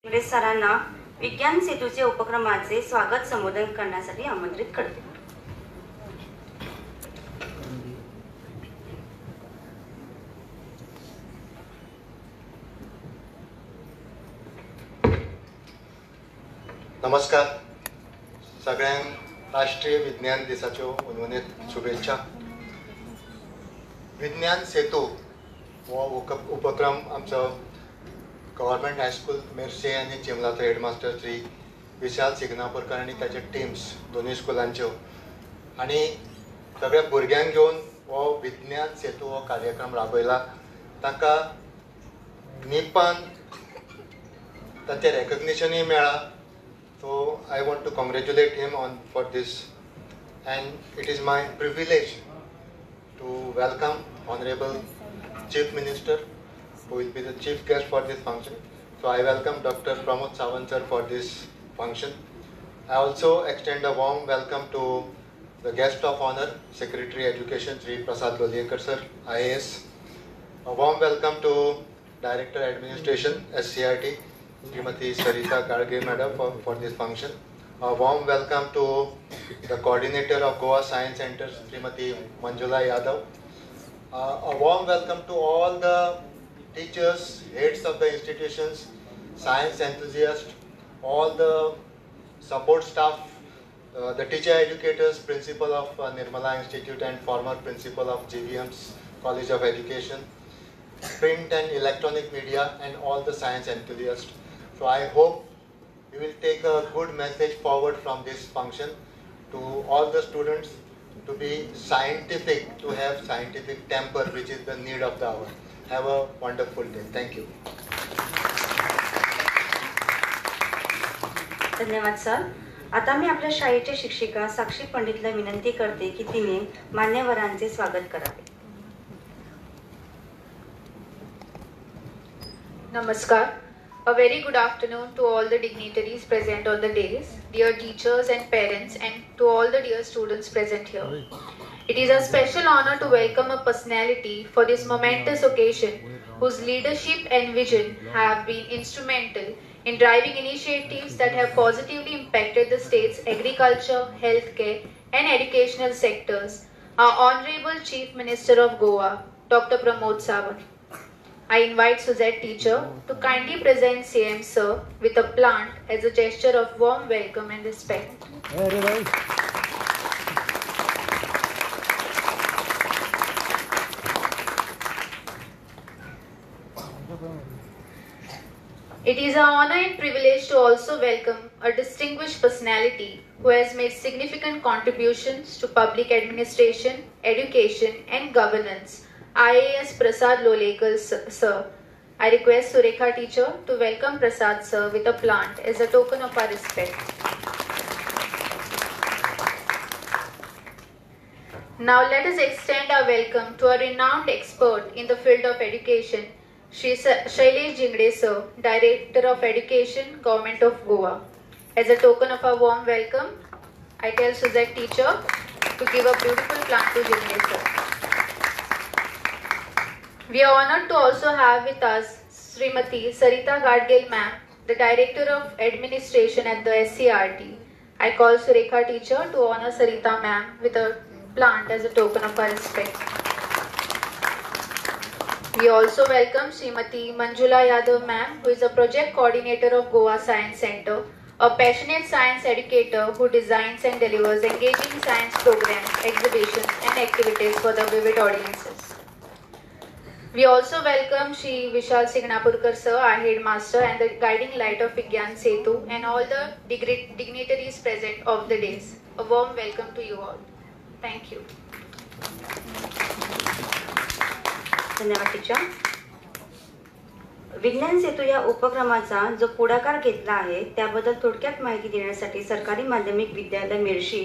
इंग्रज सरांना विज्ञान सेतूचे उपक्रमाचे स्वागत संबोधन करण्यासाठी आमंत्रित करते. नमस्कार. सगळ्यांक राष्ट्रीय विज्ञान दिसाच्यो उनवणीत शुभेच्छा. विज्ञान सेतू हो उपक्रम आमचो गव्हर्मेंट हायस्कूल मेर्शे आनी चिमलाचो हेडमास्टर श्री विशाल सिग्नापूरकर आनी ताचे टिम्स दोनूय स्कुलांच्यो आनी सगळ्या भुरग्यांक घेवन हो विज्ञान सेतू हो कार्यक्रम राबयला. ताका निपान ताचें रेकग्निशनूय मेळ्ळा. So I want to congratulate him for this, and it is my privilege to welcome Honorable Chief Minister, who will be the chief guest for this function. So I welcome Dr. Pramod Sawant sir for this function. I also extend a warm welcome to the guest of honor, Secretary Education Sri Prasad Lolekar sir, IAS. A warm welcome to Director Administration, SCRT, Srimati Sarita Gadge Madam for this function. A warm welcome to the coordinator of Goa Science Center, Srimati Manjula Yadav. A warm welcome to all the teachers, heads of the institutions, science enthusiasts, all the support staff, the teacher educators, principal of Nirmala Institute and former principal of GVM's College of Education, print and electronic media, and all the science enthusiasts. So I hope you will take a good message forward from this function to all the students to be scientific, to have scientific temper, which is the need of the hour. Have a wonderful day. Thank you. धन्यवाद sir. आता मी आपल्या शाळेच्या शिक्षिका साक्षी पंडितला विनंती करते की तिने मान्यवरांचे स्वागत करावे. Namaskar. A very good afternoon to all the dignitaries present on the dais, dear teachers and parents, and to all the dear students present here. It is a special honor to welcome a personality for this momentous occasion whose leadership and vision have been instrumental in driving initiatives that have positively impacted the state's agriculture, healthcare, and educational sectors. Our Honorable Chief Minister of Goa, Dr. Pramod Sawant. I invite Suzette teacher to kindly present CM sir with a plant as a gesture of warm welcome and respect. It is an honor and privilege to also welcome a distinguished personality who has made significant contributions to public administration, education, and governance. IAS Prasad Lolekar sir. I request Surekha teacher to welcome Prasad sir with a plant as a token of our respect. Now let us extend our welcome to a renowned expert in the field of education, Shri Shailesh Jingde sir, Director of Education, Government of Goa. As a token of our warm welcome, I tell Suzette teacher to give a beautiful plant to Jingde sir. We are honored to also have with us Srimati Sarita Gadge ma'am, the Director of Administration at the SCRT. I call Surekha teacher to honor Sarita ma'am with a plant as a token of our respect. We also welcome Srimati Manjula Yadav ma'am, who is a project coordinator of Goa Science Center, a passionate science educator who designs and delivers engaging science programs, exhibitions, and activities for the vivid audiences. We also welcome Shri Vishal Signapurkar sir, our headmaster and the guiding light of Vigyan Setu, and all the dignitaries present of the days. A warm welcome to you all. Thank you. धन्यवाद teacher. विज्ञान सेतू या उपक्रमाचा जो पुढाकार घेतला आहे त्याबद्दल थोडक्यात माहिती देण्यासाठी सरकारी माध्यमिक विद्यालय मेर्शी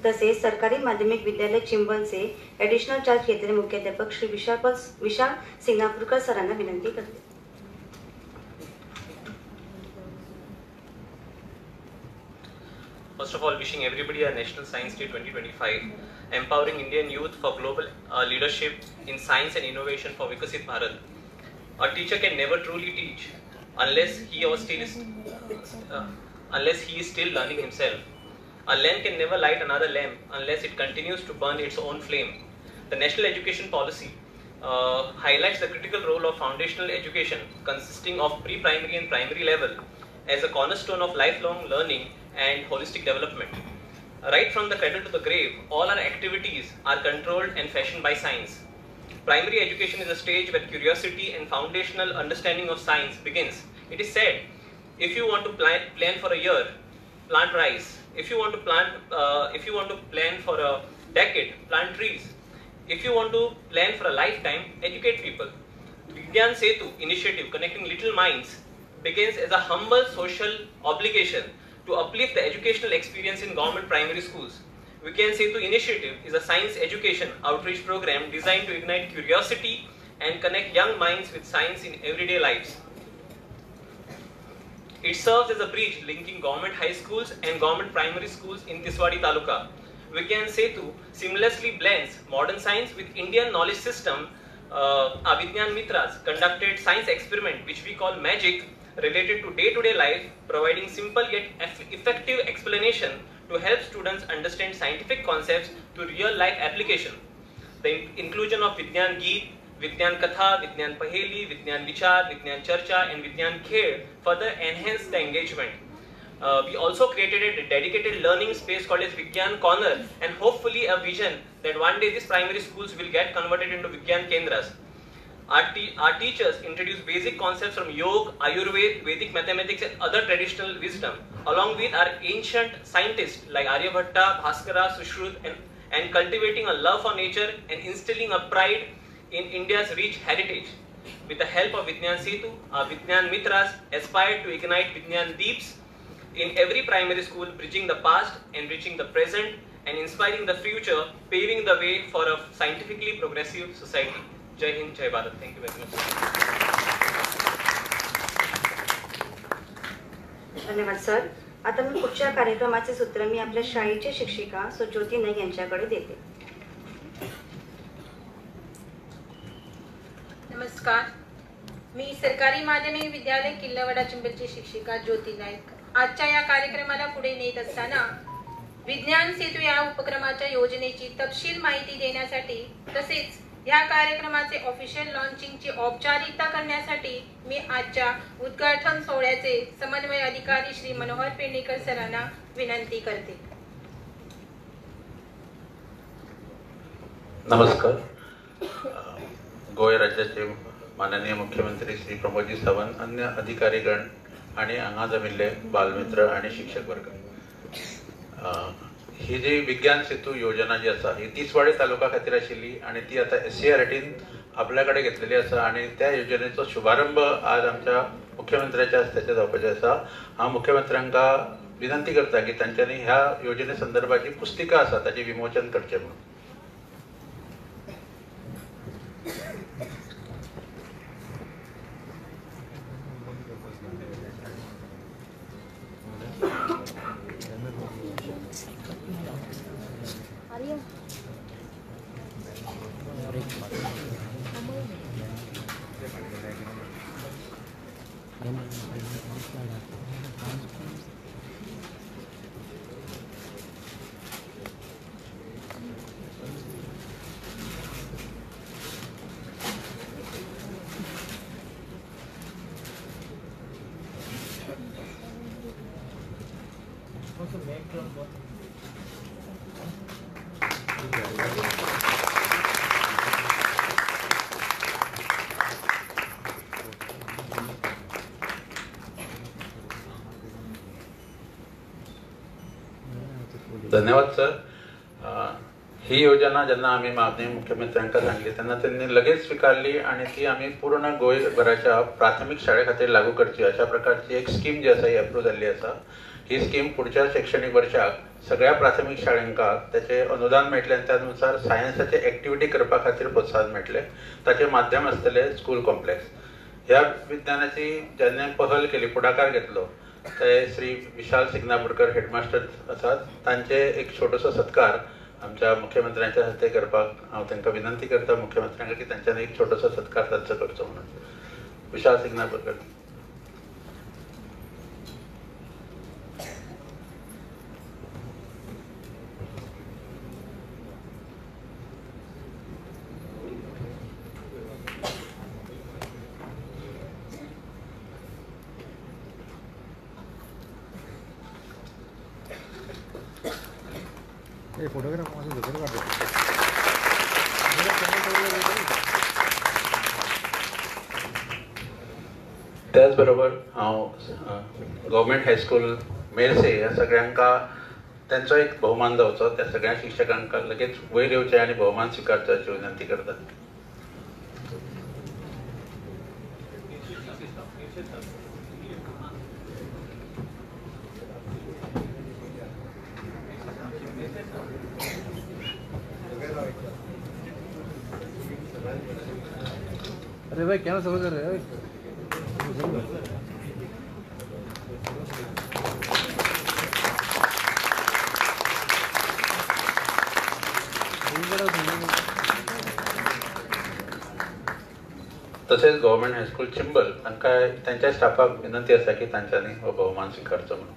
तसेच सरकारी माध्यमिक विद्यालय चिंबलचे ॲडिशनल चार्ज घेतलेले मुख्याध्यापक श्री विशाल सिंगनापूरकर सरांना विनंती करते. First of all, wishing everybody a National Science Day 2025, empowering Indian youth for global leadership in science and innovation for Vikasit Bharat. A teacher can never truly teach unless he or still is unless he is still learning himself. A lamp can never light another lamp unless it continues to burn its own flame. The National Education Policy highlights the critical role of foundational education consisting of pre-primary and primary level as a cornerstone of lifelong learning and holistic development. Right from the cradle to the grave, all our activities are controlled and fashioned by science. Primary education is a stage where curiosity and foundational understanding of science begins. It is said, if you want to plan for a year, plant rice. If you want to plan for a decade, plant trees. If you want to plan for a lifetime, educate people. Vigyan Setu initiative connecting little minds begins as a humble social obligation to uplift the educational experience in government primary schools. Vigyan Setu initiative is a science education outreach program designed to ignite curiosity and connect young minds with science in everyday lives. It serves as a bridge linking government high schools and government primary schools in Tiswadi Taluka. Vigyan Setu seamlessly blends modern science with Indian knowledge system. Vigyan Mitras conducted science experiment which we call magic related to day-to-day life, providing simple yet effective explanation to help students understand scientific concepts to real-life application. The inclusion of Vigyan Geet, Vigyan Katha, Vigyan Paheli, Vigyan Vichar, Vigyan Charcha and Vigyan Khel further enhanced the engagement. We also created a dedicated learning space called as Vigyan Corner and hopefully a vision that one day these primary schools will get converted into Vigyan Kendras. Our teachers introduce basic concepts from Yoga, Ayurveda, Vedic mathematics and other traditional wisdom, along with our ancient scientists like Aryabhatta, Bhaskara, Sushrut and cultivating a love for nature and instilling a pride in India's rich heritage. With the help of Vigyan Setu, our Vigyan Mitras aspire to ignite Vigyan Deeps in every primary school, bridging the past, enriching the present and inspiring the future, paving the way for a scientifically progressive society. Jai Hind, Jai Bharat. Thank you very much. धन्यवाद sir. आता मी पुढच्या कार्यक्रमाचे सूत्र मी आपल्या शाळेच्या शिक्षिका so ज्योती नाईक यांच्याकडे देते. नमस्कार, मी सरकारी माध्यमिक विद्यालय किल्लावडा चिंबलची शिक्षिका ज्योती नाईक. आजच्या या कार्यक्रमाला पुढे नेत असताना विज्ञान सेतू या उपक्रमाच्या योजनेची तपशील माहिती देण्यासाठी तसेच या कार्यक्रमाचे ऑफिशियल लॉन्चिंगची औपचारिकता करण्यासाठी मी आजच्या उद्घाटन सोहळ्याचे समन्वय अधिकारी श्री मनोहर पेडणेकर सरांना विनंती करते. नमस्कार. गोवा राज्याचे माननीय मुख्यमंत्री श्री प्रमोदजी सावंत, अन्य अधिकारीगण आणि हांगा जमिल्ले बालमित्र आणि शिक्षक वर्ग, ही जी विज्ञान सेतू योजना जी आसा ही तिसवाडी तालुका खातीर आशिल्ली आणि ती आता SCRTन आपल्याकडे घेतलेली आसा आणि त्या योजनेचो शुभारंभ आज आमच्या मुख्यमंत्र्याच्या हस्त्याचे जावपाचे आसा. हांव मुख्यमंत्र्यांका विनंती करता की तांच्यांनी ह्या योजने संदर्भाची पुस्तिका आसा ताचे विमोचन करचें म्हणून. धन्यवाद सर. ही योजना जेन्ना आम्ही माननीय मुख्यमंत्र्यांका सांगली तेन्ना त्यांनी लगेच स्वीकारली आणि ती आम्ही पूर्ण गोंयभराच्या प्राथमिक शाळे खातीर लागू करची अशा प्रकारची एक स्कीम जी आसा ही अप्रूव जाल्ली आसा. ही स्कीम पुढच्या शैक्षणिक वर्षाक सगळ्या प्राथमिक शाळांका त्याचे अनुदान मेळटले आणि त्यानुसार सायन्साचे एक्टिविटी करपा खातीर प्रोत्साहन मेळटले. ताचे माध्यम आसतले स्कूल कॉम्प्लेक्स. ह्या विज्ञानाची ज्यांनी पहल केली, पुढाकार घेतलो ते श्री विशाल सिग्नापूरकर हेडमास्टर आसात. तांचे एक छोटोसो सत्कार आमच्या मुख्यमंत्र्यांच्या हस्ते करपाक हांव तांकां विनंती करता मुख्यमंत्र्यांका की तांच्यानी एक छोटोसो सत्कार तांचो करचो म्हणून. विशाल सिग्नापूरकर. त्याचबरोबर हांव गव्हर्मेंट हायस्कूल मेरसे ह्या सगळ्यांका त्यांचो एक बहुमान जावचो, त्या सगळ्या शिक्षकांका लगेच वयर येवचे आनी बहुमान स्वीकारची विनंती करता. अरे भाई क्या समझ रहे हो? तसेच गव्हर्मेंट हायस्कूल चिंबल तांकां त्यांच्या स्टाफाक विनंती आसा की तांच्यांनी हो बहुमान स्वीकारचो म्हणून.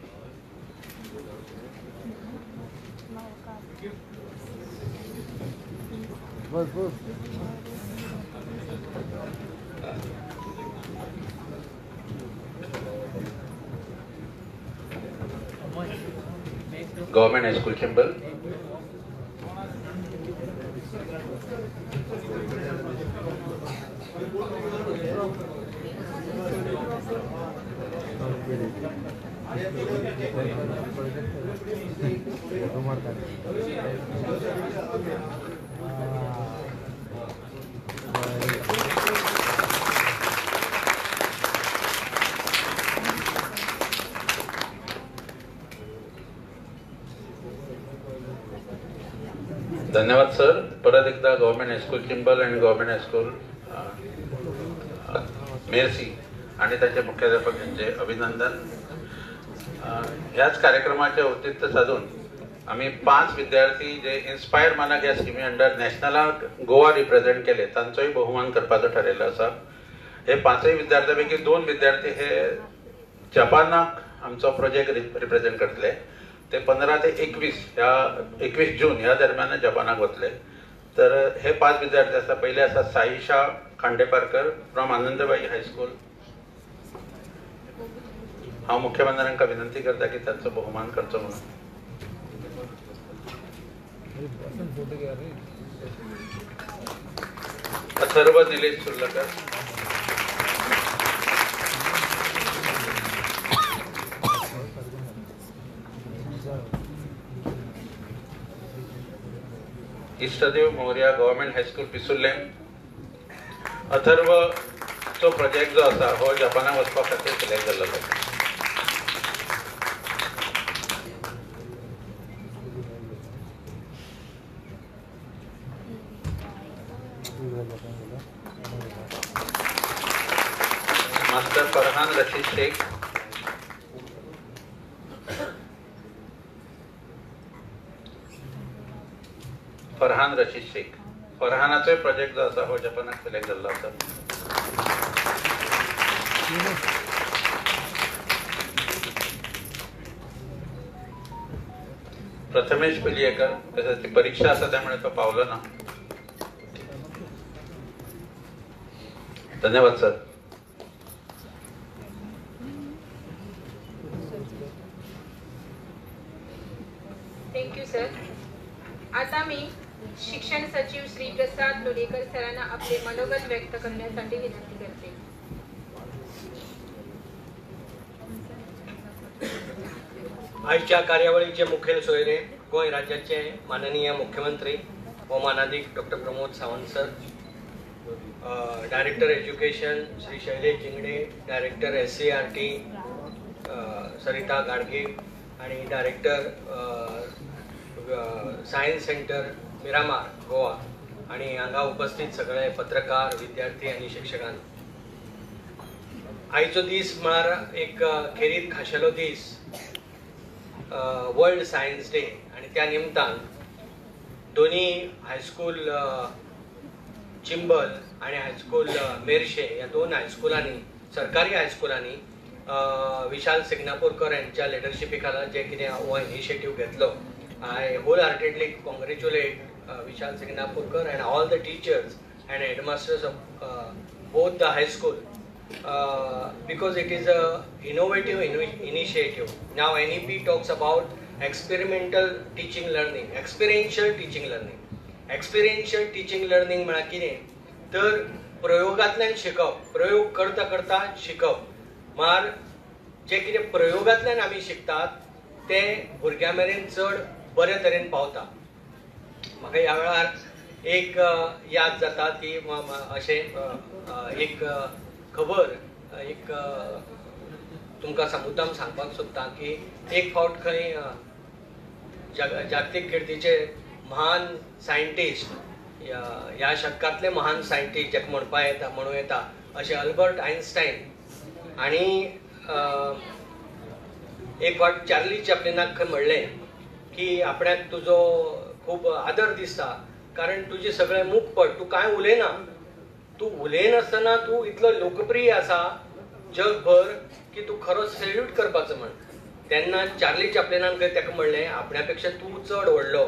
बस बस. Government high school Chimbel. धन्यवाद सर. परत एकदा गव्हर्मेंट हायस्कूल चिंबल आणि गव्हर्मेंट हायस्कूल मेरसी आणि त्याचे मुख्याध्यापक यांचे अभिनंदन. ह्याच कार्यक्रमाचे औचित्य साधून आम्ही 5 विद्यार्थी जे इन्स्पायर मानक ह्या स्किमी अंडर नॅशनलाक गोवा रिप्रेझेंट केले तांचोय बहुमान करपाचो ठरयल्लो आसा. हे 5 विद्यार्थ्यांपैकी 2 विद्यार्थी हे जपानाक आमचो प्रोजेक्ट रिप्रेझेंट करतले. ते 15 ते 21 जून ह्या दरम्यान जपानाक वतले. तर हे 5 विद्यार्थी आसा. पहिले आसा साईशा खांडेपारकर फ्रॉम आनंदबाई हायस्कूल. हांव मुख्यमंत्र्यांका विनंती करता की त्यांचो बहुमान करचो म्हणून. अथर्व निलेश सुर्लकर. Ishtadev Morya government high school Pisurle. अथर्व चो प्रोजेक्ट जो आसा हो जपानाक वचपा खातीर सिलेक्ट जाल्लो. मास्टर फरहान रशीद शेख. फरहान रशीद शेख. फरहानाचो प्रोजेक्ट जो आसा हो जपानाक सिलेक्ट जाल्लो आसा. प्रथमेश पिलियेकर. त्याची परीक्षा आसा त्यामुळे तो पावलो ना. धन्यवाद सर. Thank you sir. आता मी शिक्षण सचिव श्री प्रसाद लोडेकर सरांना आपले मनोगत व्यक्त करण्यासाठी विनंती करते. आजच्या कार्यावळीचे मुखेल सोयरे गोंय राज्याचे माननीय मुख्यमंत्री व मानाधिक doctor Pramod Sawant sir, director education Shri Shailesh Jingde, director SCRT Sarita Gadge आणि director science centre Miramar Goa आणि हांगा उपस्थित सगळे पत्रकार, विद्यार्थी आणि शिक्षकांनो. आयचो दीस म्हळ्यार एक खेरीत खाशेलो दीस, वर्ल्ड सायन्स डे, आणि त्या निमतान दोन्ही हायस्कूल चिंबल आणि हायस्कूल मेर्शे या 2 हायस्कुलांनी, सरकारी हायस्कुलांनी विशाल सिग्नापूरकर यांच्या लिडरशिपी खाला जे कितें हो इनिशिएटिव्ह घेतलो. I wholeheartedly congratulate Vishal Signapurkar and all the teachers and headmasters of both the high school because it is a innovative initiative. Now NEP talks about experimental teaching learning, experiential teaching learning. Experiential teaching learning म्हळ्यार कितें तर प्रयोगांतल्यान शिकप, प्रयोग करता करता शिकप. म्हळ्यार जे कितें प्रयोगांतल्यान आमी शिकतात तें भुरग्यां मेरेन चड बरे तरेन पावता. म्हाका ह्या वेळार एक याद जाता ती अशें एक खबर एक तुमकां मुद्दाम सांगपाक सोदतां की एक फावट खंय जागतीक कीर्तीचे महान सायंटिस्ट, ह्या शतकांतले महान सायंटिस्ट जेका म्हणूं येता अशें अल्बर्ट आयन्स्टायन आनी एक फावट चार्ली चॅपलिनाक खंय म्हणलें की आपणाक तुजो खूब आदर दिसता कारण तुजें सगळें मुखपट, तूं कांय उलयना, तूं उलयनासतना तूं इतलो लोकप्रिय आसा जगभर की तूं खरो सॅल्यूट करपाचो म्हण. तेन्ना चार्ली चॅपलिनान खंय ताका म्हणलें आपण्या पेक्षा तूं चड व्हडलो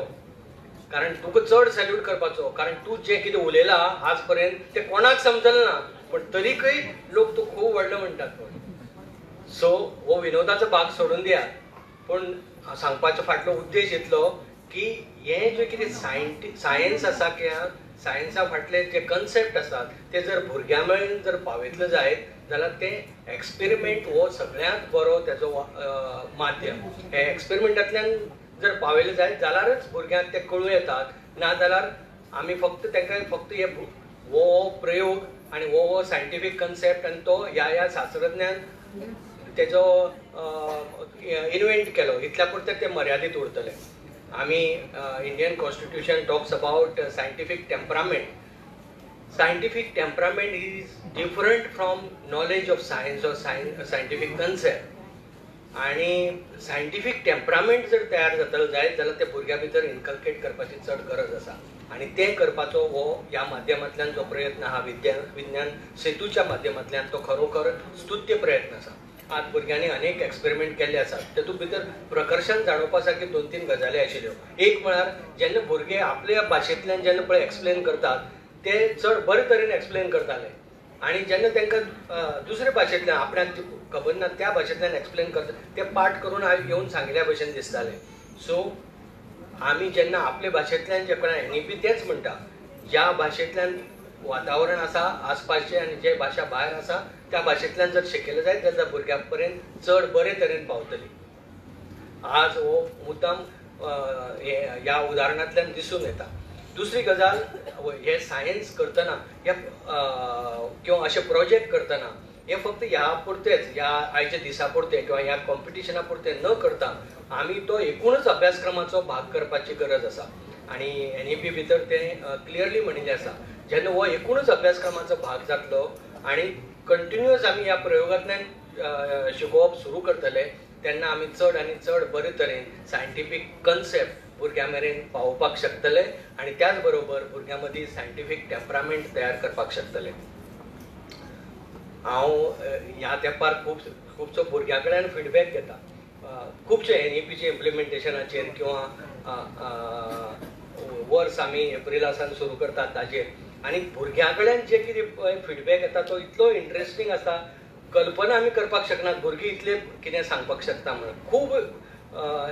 कारण तुका चड सॅल्यूट करपाचो कारण तूं जें कितें उलयलां आज पर्यंत तें कोणाक समजलें ना पण तरीकय लोक तूं खूब व्हडलो म्हणटात. सो हो विनोदाचो भाग सोडून दियात पूण सांगपाचो फाटलो उद्देश इतलो की हें जें कितें सायन्स आसा किंवा सायन्सा फाटले जे कन्सेप्ट आसात ते जर भुरग्यां मेरेन जर पावयतले जायत जाल्यार ते एक्सपेरिमेंट हो सगळ्यांत बरो तेजो माध्यम. हे एक्सपेरिमेंटांतल्यान जर पावयले जायत जाल्यारच भुरग्यांक ते कळूं येतात, नाजाल्यार आमी फक्त तांकां फक्त हो प्रयोग आनी हो सायंटिफीक कन्सेप्ट आनी तो ह्या शास्त्रज्ञान तेजो इन्व्हेंट केलो इतल्या पुरते ते मर्यादीत उरतले. आमी Indian constitution talks about scientific temperament. Scientific temperament is different from knowledge of science or scientific concept. आणि सायंटिफीक टेम्परामेंट जर तयार जातलो जायत जाल्यार ते भुरग्यां भितर इनकल्केट करपाची चड गरज आसा आणि ते करपाचो हो ह्या माध्यमांतल्यान जो प्रयत्न हा विज्ञान सेतूच्या माध्यमांतल्यान तो खरोखर स्तुत्य प्रयत्न आसा. आज भुरग्यांनी अनेक एक्सपेरिमेंट केल्ले आसात. तेतूंत भितर प्रकर्शान जाणोवपा सारकी 2-3 गजाली आशिल्ल्यो. एक म्हळ्यार जेन्ना भुरगे आपल्या भाशेंतल्यान जेन्ना पळय एक्सप्लेन करतात ते चड बरे तरेन एक्सप्लेन करताले आणि जेन्ना तांकां दुसरे भाशेंतल्यान आपणाक खबर ना त्या भाशेंतल्यान एक्सप्लेन करता ते पाठ करून येवन सांगिल्ल्या भशेन दिसताले. सो आमी जेन्ना आपले भाशेंतल्यान जे कोणा NEP तेच म्हणटा ज्या भाशेंतल्यान वातावरण आसा आसपासचें आनी जे भाशा भायर आसा त्या भाशेंतल्यान जर शिकयलें जायत जाल्यार भुरग्यां पर्यंत चड बरे तरेन पावतली. आज हो मुद्दाम ह्या उदाहरणांतल्यान दिसून येता. दुसरी गजाल हे सायन्स करतना किंवा अशे प्रोजेक्ट करतना हे फक्त ह्या पुरतेच ह्या आयच्या दिसा पुरते किंवा ह्या कॉम्पिटिशना पुरते न करता आमी तो एकूणच अभ्यासक्रमाचो भाग करपाची गरज आसा. आणि NEP भितर ते क्लियरली म्हणिल्लें आसा जेन्ना हो एकूणच अभ्यासक्रमाचो भाग जातलो आणि कंटिन्युअस आमी ह्या प्रयोगांतल्यान शिकोवप सुरू करतले तेन्ना आमी चड आनी चड बरे तरेन सायंटिफीक कन्सेप्ट भुरग्यां मेरेन पावोवपाक शकतले आणि त्याच बरोबर भुरग्यां मदीं सायंटिफीक टेम्परामेंट तयार करपाक शकतले. हांव ह्या तेंपार खुबसो भुरग्यां कडल्यान फीडबॅक घेता खुबशे NEPचे इम्प्लिमेंटेशनाचेर किंवा वर्स आमी एप्रिलासान सुरू करतात ताजेर आनी भुरग्यां कडल्यान जे कितें फीडबॅक येता तो इतलो इंट्रस्टींग आसा कल्पना आमी करपाक शकनात भुरगीं इतले कितें सांगपाक शकता म्हणून खूब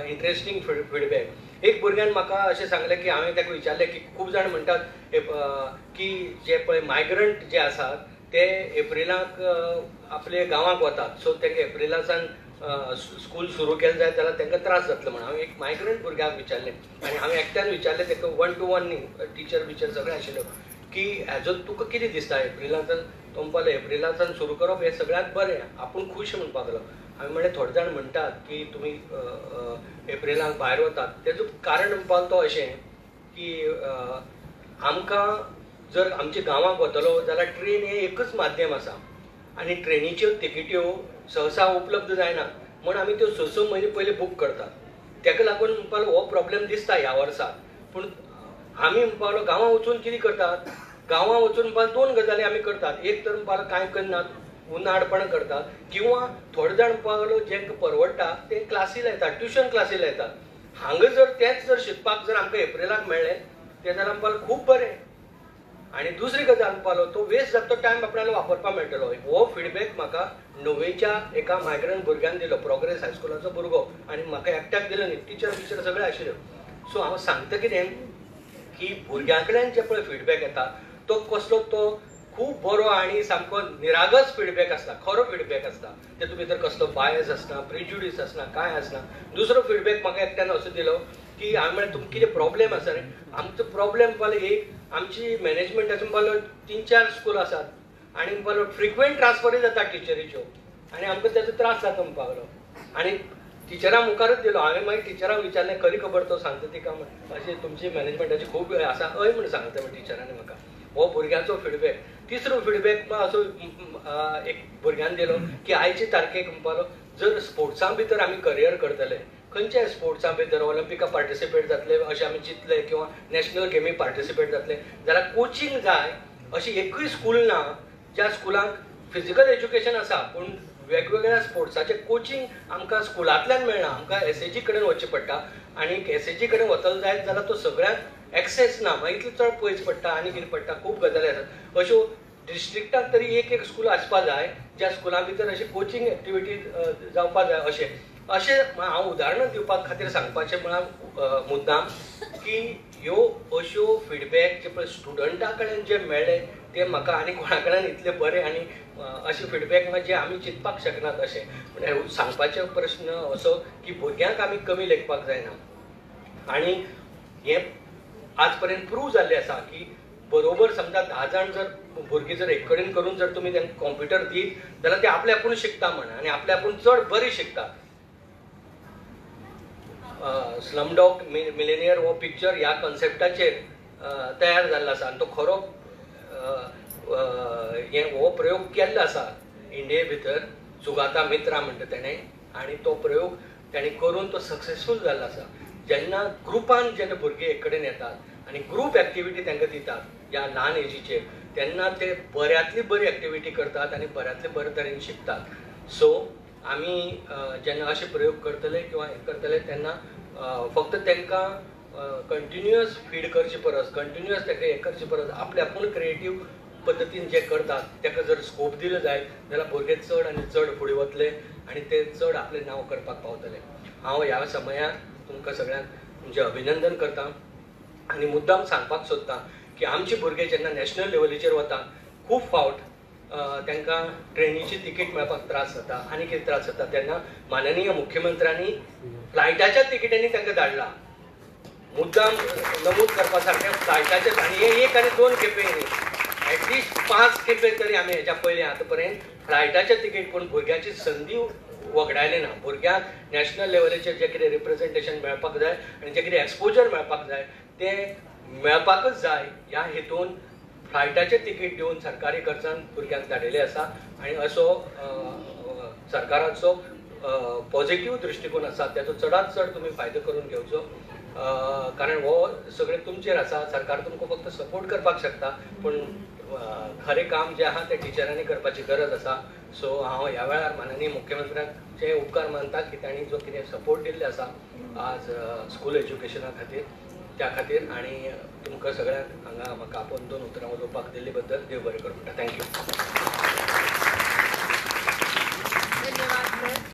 इंट्रस्टींग फीडबॅक. एक भुरग्यान म्हाका अशें सांगलें की हांवें ताका विचारलें की खूब जाण म्हणटात की जे पळय मायग्रंट जे आसात ते एप्रिलाक आपले गांवांक वतात सो ताका एप्रिलासान स्कूल सुरू केलें जायत जाल्यार तांकां त्रास जातलो म्हणून हांवें एक मायग्रंट भुरग्याक विचारलें आनी हांवें एकट्यान विचारलें ताका 1-to-1 न्ही टिचर बिचर सगळें आशिल्लो की हेजो तुका कितें दिसता एप्रिलांतल्यान तो म्हणपालो एप्रिलांतल्यान सुरू करप हें सगळ्यांत बरें आपूण खूश म्हणपाक लागलो. हांवें म्हणलें थोडे जाण म्हणटात की तुमी एप्रिलाक भायर वतात तेजो कारण म्हणपाक तो अशें की आमकां जर आमच्या गांवांक वतलो जाल्यार ट्रेन हें एकच माध्यम आसा आनी ट्रेनीच्यो तिकेट्यो सहसा उपलब्ध जायना म्हूण आमी त्यो 6 म्हयने पयलीं बूक करतात. ताका लागून म्हणपाक हो प्रॉब्लेम दिसता ह्या वर्साक पूण आमी म्हणपाक गांवां वचून कितें करतात गांवां वचून म्हणपाक 2 गजाली आमी करतात. एक तर म्हणपाक कांय करनात उनाडपणां करतात किंवा थोडे जाण म्हणपाक जेंकां परवडटा ते क्लासी लायतात ट्युशन क्लासी लायतात. हांगा जर तेंच जर शिकपाक जर आमकां एप्रिलाक मेळ्ळें तें जाल्यार म्हणपाक खूब बरें आणि दुसरी गजाल म्हणपालो तो वेस्ट जाता टायम आपल्याला वापरपाक मेळटलो. हो फीडबॅक म्हाका णवेच्या एका मायग्रंट भुरग्यान दिलो, प्रोग्रेस हायस्कुलाचो भुरगो, आनी म्हाका एकट्याक दिलो न्ही, टिचर सगळे आशिल्ल्यो. सो हांव सांगता कितें की भुरग्यां कडल्यान जे पळय फीडबॅक येता तो कसलो तो खूब बरो आनी सामको निरागस फीडबॅक आसता, खरो फीडबॅक आसता. तेतूंत भितर कसलो बायस आसना, प्रिज्युडीस आसना, कांय आसना. दुसरो फीडबॅक म्हाका एकट्यान असो दिलो की हांवें म्हळें तुमकां कितें प्रॉब्लेम आसा रे. आमचो प्रॉब्लेम म्हणपालो एक आमची मॅनेजमेंटाचे म्हणपालो 3-4 स्कूल आसात आनी म्हणपालो फ्रिक्वेंट ट्रान्सफरी जाता टिचरीच्यो आनी आमकां तेजो त्रास जाता म्हणपालो. आनी टिचरां मुखारच दिलो. हांवें मागीर टिचरांक विचारलें खरी खबर तो सांगता तिका अशें तुमची मॅनेजमेंटाची खूब आसा हय म्हण सांगता टिचरांनी म्हाका. हो भुरग्याचो फीडबॅक. तिसरो फीडबॅक असो एक भुरग्यान दिलो की आयचे तारखेक म्हणपालो जर स्पोर्ट्सां भितर आमी करियर करतले, खंयच्याय स्पोर्ट्सां भितर ऑलिंपिका पार्टिसिपेट जातले अशें आमी चिंतले किंवा नॅशनल गेमी पार्टिसिपेट जातले जाल्यार कोचिंग जाय. अशी एकूय स्कूल ना ज्या स्कुलांक फिजिकल एज्युकेशन आसा पूण वेगवेगळ्या स्पोर्ट्साचें कोचिंग आमकां स्कुलांतल्यान मेळना. आमकां एसएजी कडेन वचचें पडटा आनी एसएजी कडेन वतलो जायत जाल्यार तो सगळ्यांक एक्सेस ना. मागीर इतलें चड पयस पडटा आनी कितें पडटा, खूब गजाली आसात. अश्यो डिस्ट्रिक्टाक तरी एक स्कूल आसपा जाय ज्या स्कुलां भितर अशी कोचिंग एक्टिविटी जावपा जाय. अशें हांव उदाहरणां दिवपा खातीर सांगपाचें म्हळ्यार मुद्दाम की ह्यो अश्यो फीडबॅक जे पळय स्टुडंटा कडेन जे मेळ्ळे ते म्हाका आनी कोणा कडल्यान इतले बरे आनी अशे फीडबॅक जे आमी चिंतपाक शकनात. अशें म्हणजे सांगपाचो प्रश्न असो की भुरग्यांक आमी कमी लेखपाक जायना. आनी हें आज पर्यंत प्रूव जाल्लें आसा की बरोबर समजा 10 जाण जर भुरगीं जर एक कडेन करून जर तुमी तांकां कॉम्प्युटर दीत जाल्यार ते आपले आपूण शिकता म्हणा आनी आपले आपूण चड बरी शिकता. स्लमडॉग मिलेनियर हो पिक्चर ह्या कॉन्सेप्टाचेर तयार जाल्लो आसा आनी तो खरो हो प्रयोग केल्लो आसा इंडिये भितर. सुगाता मित्रा म्हणटा तेणें आनी तो प्रयोग ताणें करून तो सक्सेसफूल जाल्लो आसा. जेन्ना ग्रुपान जेन्ना भुरगे एक कडेन येतात आनी ग्रुप एक्टिविटी तांकां दितात ह्या ल्हान एजीचेर तेन्ना ते बऱ्यांतली बरी एक्टिविटी करतात आनी बऱ्यांतले बरे तरेन शिकतात. सो आमी जेन्ना अशे प्रयोग करतले किंवा हे करतले तेन्ना फक्त तांकां कंटिन्युअस फीड करचे परस, कंटिन्युअस ताका हे करचे परस आपले आपूण क्रिएटीव पद्दतीन जे करतात ताका जर स्कोप दिलो जायत जाल्यार भुरगे चड आनी चड फुडें वतले आनी ते चड आपलें नांव करपाक पावतले. हांव ह्या समयार तुमकां सगळ्यांक तुमचें अभिनंदन करता आनी मुद्दाम सांगपाक सोदतां की आमचे भुरगे जेन्ना नॅशनल लेवलीचेर वता खूब फावट तांकां ट्रेनीची तिकीट मेळपाक त्रास जाता आनी कितें त्रास जाता तेन्ना माननीय मुख्यमंत्र्यांनी फ्लायटाच्या तिकीटांनी तांकां धाडला. मुद्दाम नमूद करपा सारकें फ्लायटाचे आनी हे 1 आनी 2 खेपे न्ही, एटलिस्ट 5 खेपे तरी आमी हेच्या पयलीं आतां पर्यंत फ्लायटाचें तिकीट पूण भुरग्याची संदी वगडायले ना. भुरग्यांक नॅशनल लेवलीचेर जे कितें रिप्रेझेंटेशन मेळपाक जाय आनी जे कितें एक्सपोजर मेळपाक जाय तें मेळपाकच जाय ह्या हेतून फ्लायटाचें तिकीट दिवन सरकारी खर्चान भुरग्यांक धाडिल्लें आसा. आनी असो सरकाराचो पॉझिटिव्ह दृश्टिकोन आसा तेजो चडांत चड तुमी फायदो करून घेवचो. कारण हो सगळें तुमचेर आसा. सरकार तुमकां फक्त सपोर्ट करपाक शकता पूण खरें काम जें आहा तें टिचरांनी करपाची गरज आसा. सो हांव ह्या वेळार माननीय मुख्यमंत्र्याचे उपकार मानता की तांणी जो कितें सपोर्ट दिल्ले आसा आज स्कूल एज्युकेशना खातीर त्या खातीर आनी तुमकां सगळ्यांक हांगा म्हाका आपोवन 2 उतरां उलोवपाक दिल्ले बद्दल देव बरें करूं म्हणटा. थँक्यू.